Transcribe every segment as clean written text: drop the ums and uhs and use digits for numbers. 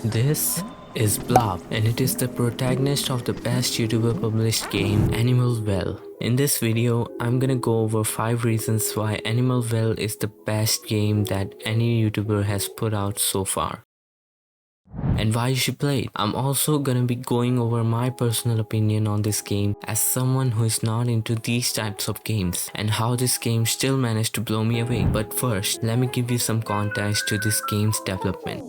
This is Blob, and it is the protagonist of the best YouTuber published game, Animal Well. In this video, I'm gonna go over 5 reasons why Animal Well is the best game that any YouTuber has put out so far, and why you should play it. I'm also gonna be going over my personal opinion on this game as someone who is not into these types of games, and how this game still managed to blow me away. But first, let me give you some context to this game's development.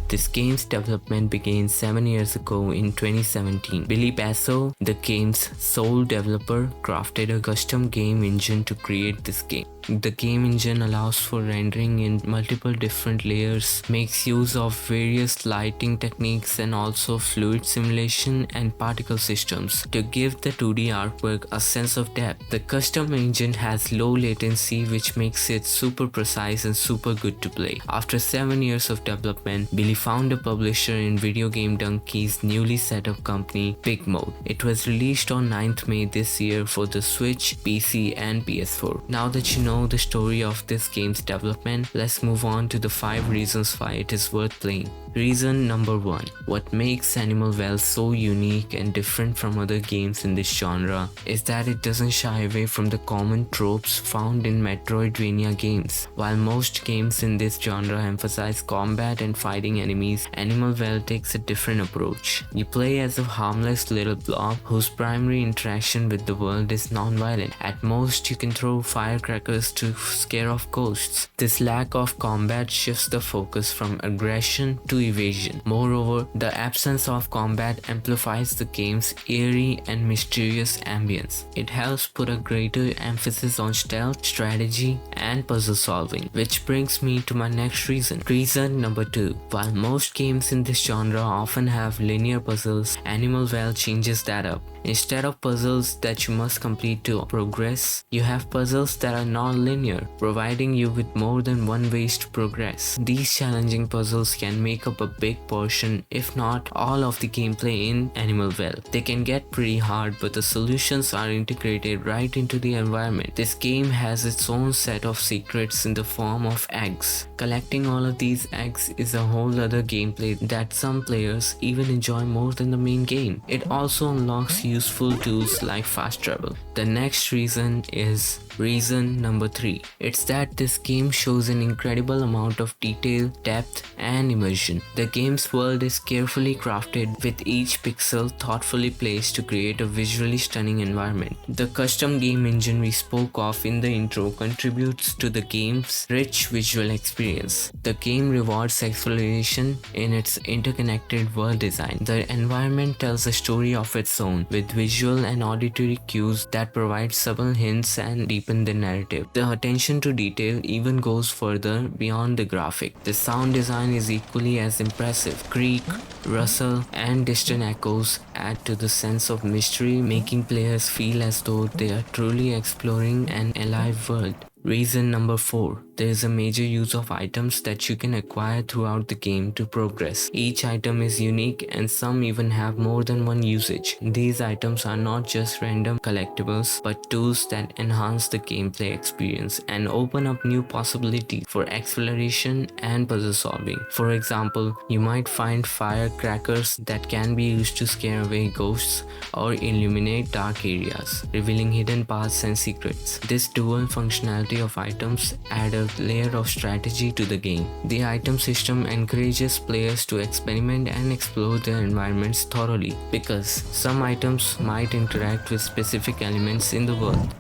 This game's development began 7 years ago in 2017. Billy Basso, the game's sole developer, crafted a custom game engine to create this game. The game engine allows for rendering in multiple different layers, makes use of various lighting techniques and also fluid simulation and particle systems to give the 2D artwork a sense of depth. The custom engine has low latency, which makes it super precise and super good to play. After 7 years of development, Billy found a publisher in videogamedunkey's newly set up company, Bigmode. It was released on 9th May this year for the Switch, PC and PS4. Now that you know the story of this game's development, let's move on to the 5 reasons why it is worth playing. Reason number 1. What makes Animal Well so unique and different from other games in this genre is that it doesn't shy away from the common tropes found in metroidvania games. While most games in this genre emphasize combat and fighting enemies, Animal Well takes a different approach. You play as a harmless little blob whose primary interaction with the world is non-violent. At most, you can throw firecrackers to scare off ghosts. This lack of combat shifts the focus from aggression to evasion. Moreover, the absence of combat amplifies the game's eerie and mysterious ambience. It helps put a greater emphasis on stealth, strategy, and puzzle solving, which brings me to my next reason. Reason number 2. While most games in this genre often have linear puzzles, Animal Well changes that up. Instead of puzzles that you must complete to progress, you have puzzles that are non-linear, providing you with more than one ways to progress. These challenging puzzles can make up a big portion, if not all, of the gameplay in Animal Well. They can get pretty hard, but the solutions are integrated right into the environment. This game has its own set of secrets in the form of eggs. Collecting all of these eggs is a whole other gameplay that some players even enjoy more than the main game. It also unlocks useful tools like fast travel. The next reason is reason number 3. It's that this game shows an incredible amount of detail, depth, and immersion. The game's world is carefully crafted, with each pixel thoughtfully placed to create a visually stunning environment. The custom game engine we spoke of in the intro contributes to the game's rich visual experience. The game rewards exploration in its interconnected world design. The environment tells a story of its own, with visual and auditory cues that provide subtle hints and deepen the narrative. The attention to detail even goes further beyond the graphic. The sound design is equally as impressive. Creak, rustle, and distant echoes add to the sense of mystery, making players feel as though they are truly exploring an alive world. Reason number 4. There is a major use of items that you can acquire throughout the game to progress. Each item is unique, and some even have more than one usage. These items are not just random collectibles, but tools that enhance the gameplay experience and open up new possibilities for exploration and puzzle solving. For example, you might find firecrackers that can be used to scare away ghosts or illuminate dark areas, revealing hidden paths and secrets. This dual functionality of items add a layer of strategy to the game. The item system encourages players to experiment and explore their environments thoroughly, because some items might interact with specific elements in the world.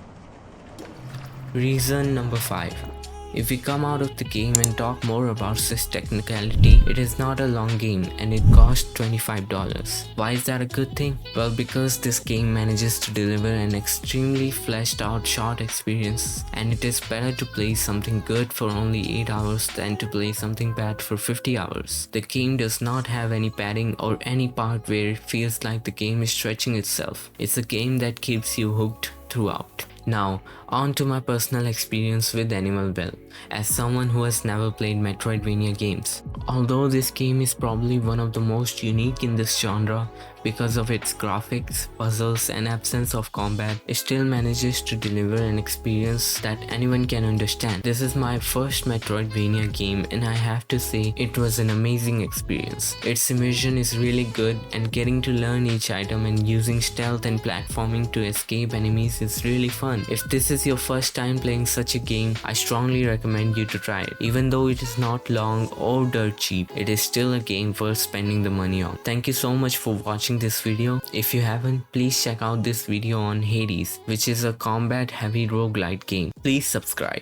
Reason number 5. If we come out of the game and talk more about this technicality, it is not a long game and it costs $25. Why is that a good thing? Well, because this game manages to deliver an extremely fleshed out short experience, and it is better to play something good for only 8 hours than to play something bad for 50 hours. The game does not have any padding or any part where it feels like the game is stretching itself. It's a game that keeps you hooked throughout. Now, on to my personal experience with Animal Well, as someone who has never played Metroidvania games. Although this game is probably one of the most unique in this genre, Because of its graphics, puzzles, and absence of combat, it still manages to deliver an experience that anyone can understand. This is my first Metroidvania game, and I have to say it was an amazing experience. Its immersion is really good, and getting to learn each item and using stealth and platforming to escape enemies is really fun. If this is your first time playing such a game, I strongly recommend you to try it. Even though it is not long or dirt cheap, it is still a game worth spending the money on. Thank you so much for watching this video. If you haven't, please check out this video on Hades, which is a combat heavy roguelite game. Please subscribe.